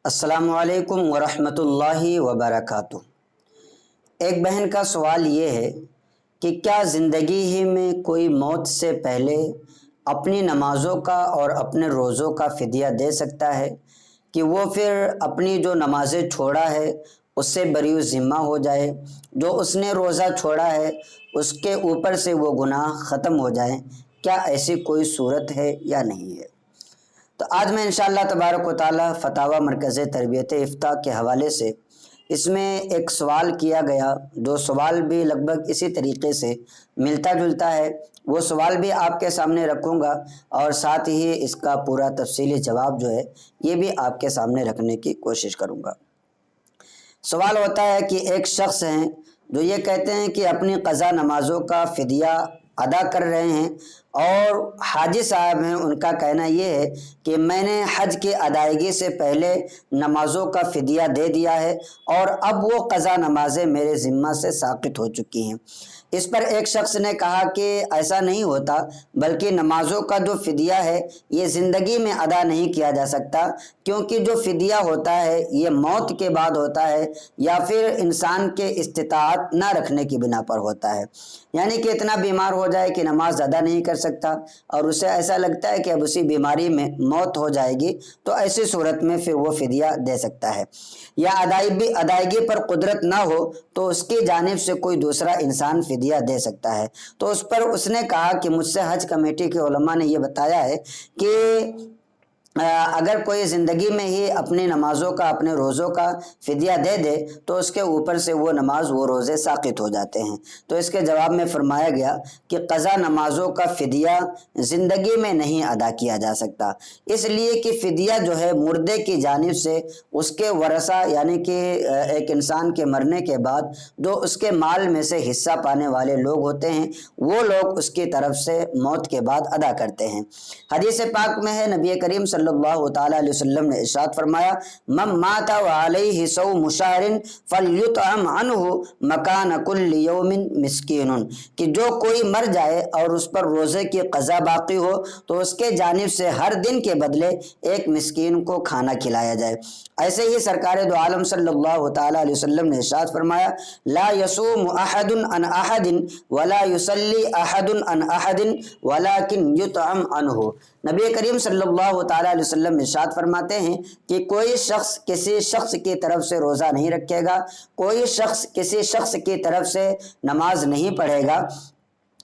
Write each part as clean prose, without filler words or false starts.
السلام علیکم ورحمۃ اللہ وبرکاتہ۔ ایک بہن کا سوال یہ ہے کہ کیا زندگی ہی میں کوئی موت سے پہلے اپنی نمازوں کا اور اپنے روزوں کا فدیہ دے سکتا ہے کہ وہ پھر اپنی جو نمازیں چھوڑا ہے اس سے بری ذمہ ہو جائے، جو اس نے روزہ چھوڑا ہے اس کے اوپر سے وہ گناہ ختم ہو جائیں؟ کیا ایسی کوئی صورت ہے یا نہیں ہے؟ تو آج میں انشاءاللہ تبارک و تعالی فتاوی مرکز تربیت افتاء کے حوالے سے اس میں ایک سوال کیا گیا، جو سوال بھی لگ بھگ اسی طریقے سے ملتا جلتا ہے، وہ سوال بھی آپ کے سامنے رکھوں گا اور ساتھ ہی اس کا پورا تفصیلی جواب جو ہے یہ بھی آپ کے سامنے رکھنے کی کوشش کروں گا۔ سوال ہوتا ہے کہ ایک شخص ہیں جو یہ کہتے ہیں کہ اپنی قضا نمازوں کا فدیہ ادا کر رہے ہیں، اور حاجی صاحب ہیں، ان کا کہنا یہ ہے کہ میں نے حج کی ادائیگی سے پہلے نمازوں کا فدیہ دے دیا ہے اور اب وہ قضا نمازیں میرے ذمہ سے ساقط ہو چکی ہیں۔ اس پر ایک شخص نے کہا کہ ایسا نہیں ہوتا، بلکہ نمازوں کا جو فدیہ ہے یہ زندگی میں ادا نہیں کیا جا سکتا، کیونکہ جو فدیہ ہوتا ہے یہ موت کے بعد ہوتا ہے یا پھر انسان کے استطاعت نہ رکھنے کی بنا پر ہوتا ہے، یعنی کہ اتنا بیمار ہو جائے کہ نماز ادا نہیں کر سکتا اور اسے ایسا لگتا ہے کہ اب اسی بیماری میں موت ہو جائے گی، تو ایسی صورت میں پھر وہ فدیہ دے سکتا ہے۔ یا ادائیگی پر قدرت نہ ہو تو اس کی جانب سے کوئی دوسرا انسان فدیہ دے سکتا ہے۔ تو اس پر اس نے کہا کہ مجھ سے حج کمیٹی کے علماء نے یہ بتایا ہے کہ اگر کوئی زندگی میں ہی اپنی نمازوں کا اپنے روزوں کا فدیہ دے دے تو اس کے اوپر سے وہ نماز وہ روزے ساقط ہو جاتے ہیں۔ تو اس کے جواب میں فرمایا گیا کہ قضا نمازوں کا فدیہ زندگی میں نہیں ادا کیا جا سکتا، اس لیے کہ فدیہ جو ہے مردے کی جانب سے اس کے ورثہ، یعنی کہ ایک انسان کے مرنے کے بعد جو اس کے مال میں سے حصہ پانے والے لوگ ہوتے ہیں وہ لوگ اس کی طرف سے موت کے بعد ادا کرتے ہیں۔ حدیث پاک میں ہے، نبی کریم صلی اللہ تعالی علیہ وسلم نے ارشاد فرمایا، من مات وعلیہ صوم شہر فلیطعم عنہ مکان کل یوم مسکین، کہ جو کوئی مر جائے اور اس پر روزے کی قضا باقی ہو تو اس کے جانب سے ہر دن کے بدلے ایک مسکین کو کھانا کھلایا جائے۔ ایسے ہی سرکار دو عالم صلی اللہ تعالی علیہ وسلم نے ارشاد فرمایا، لا یصوم احد عن احد ولا یصلی احد عن احد ولکن یطعم عنہ۔ نبی کریم صلی اللہ تعالی علیہ وسلم ارشاد فرماتے ہیں کہ کوئی شخص کسی شخص کی طرف سے روزہ نہیں رکھے گا، کوئی شخص کسی شخص کی طرف سے نماز نہیں پڑھے گا،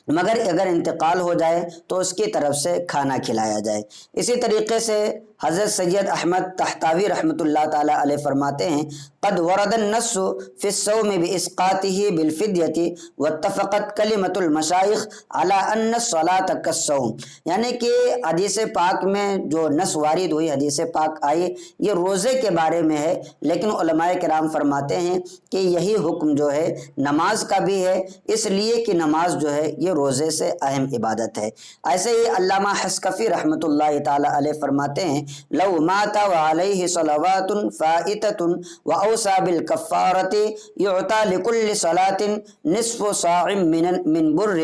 مگر اگر انتقال ہو جائے تو اس کی طرف سے کھانا کھلایا جائے۔ اسی طریقے سے حضرت سید احمد طحطاوی رحمۃ اللہ تعالی علیہ فرماتے ہیں، قد ورد النص فی الصوم باسقاطه بالفدیۃ واتفقت کلمۃ المشائخ علی ان الصلاۃ کالصوم، یعنی کہ حدیث پاک میں جو نص وارد ہوئی، حدیث پاک آئی، یہ روزے کے بارے میں ہے، لیکن علماء کرام فرماتے ہیں کہ یہی حکم جو ہے نماز کا بھی ہے، اس لیے کہ نماز جو ہے یہ روزے سے اہم عبادت ہے۔ ایسے ہی علامہ حسکفی رحمۃ اللہ تعالی علیہ فرماتے ہیں، لو مات وعلیہ صلوات فائتۃ واوصى بالکفارۃ یعطى لكل صلاۃ نصف صاع من بر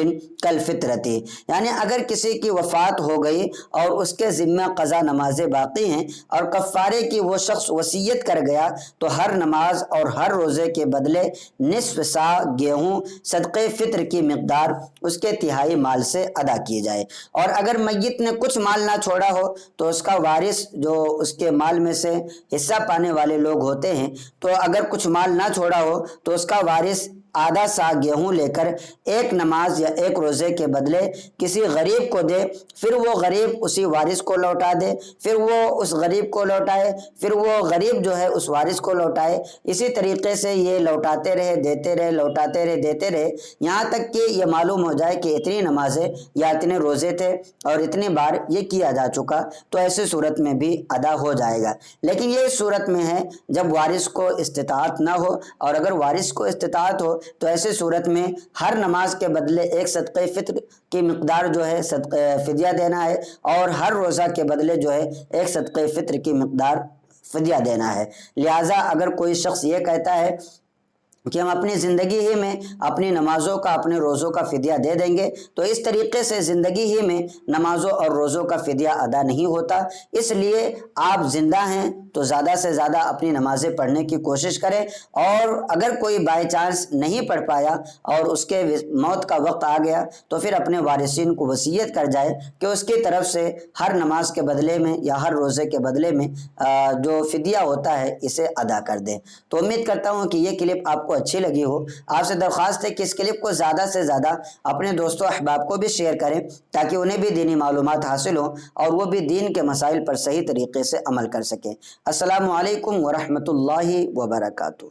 کالفطرۃ، یعنی اگر کسی کی وفات ہو گئی اور اس کے ذمہ قضا نمازیں باقی ہیں اور کفارے کی وہ شخص وصیت کر گیا تو ہر نماز اور ہر روزے کے بدلے نصف سا گیہوں صدقے فطر کی مقدار اس کے تہائی مال سے ادا کی جائے۔ اور اگر میت نے کچھ مال نہ چھوڑا ہو تو اس کا وارث جو اس کے مال میں سے حصہ پانے والے لوگ ہوتے ہیں، تو اگر کچھ مال نہ چھوڑا ہو تو اس کا وارث آدھا سا گیہوں لے کر ایک نماز یا ایک روزے کے بدلے کسی غریب کو دے، پھر وہ غریب اسی وارث کو لوٹا دے، پھر وہ اس غریب کو لوٹائے، پھر وہ غریب جو ہے اس وارث کو لوٹائے، اسی طریقے سے یہ لوٹاتے رہے، دیتے رہے، لوٹاتے رہے، دیتے رہے، یہاں تک کہ یہ معلوم ہو جائے کہ اتنی نمازیں یا اتنے روزے تھے اور اتنی بار یہ کیا جا چکا، تو ایسی صورت میں بھی ادا ہو جائے گا۔ لیکن یہ اس صورت میں ہے جب وارث کو استطاعت نہ ہو، اور اگر وارث کو استطاعت ہو تو ایسی صورت میں ہر نماز کے بدلے ایک صدقہ فطر کی مقدار جو ہے فدیہ دینا ہے، اور ہر روزہ کے بدلے جو ہے ایک صدقہ فطر کی مقدار فدیہ دینا ہے۔ لہٰذا اگر کوئی شخص یہ کہتا ہے کہ ہم اپنی زندگی ہی میں اپنی نمازوں کا اپنے روزوں کا فدیہ دے دیں گے، تو اس طریقے سے زندگی ہی میں نمازوں اور روزوں کا فدیہ ادا نہیں ہوتا۔ اس لیے آپ زندہ ہیں تو زیادہ سے زیادہ اپنی نمازیں پڑھنے کی کوشش کریں، اور اگر کوئی بائی چانس نہیں پڑھ پایا اور اس کے موت کا وقت آ گیا تو پھر اپنے وارثین کو وصیت کر جائے کہ اس کی طرف سے ہر نماز کے بدلے میں یا ہر روزے کے بدلے میں جو فدیہ ہوتا ہے اسے ادا کر دیں۔ تو امید کرتا ہوں کہ یہ کلپ آپ کو اچھی لگی ہو۔ آپ سے درخواست ہے کہ اس کلپ کو زیادہ سے زیادہ اپنے دوستوں احباب کو بھی شیئر کریں تاکہ انہیں بھی دینی معلومات حاصل ہوں اور وہ بھی دین کے مسائل پر صحیح طریقے سے عمل کر سکیں۔ السلام علیکم ورحمۃ اللہ وبرکاتہ۔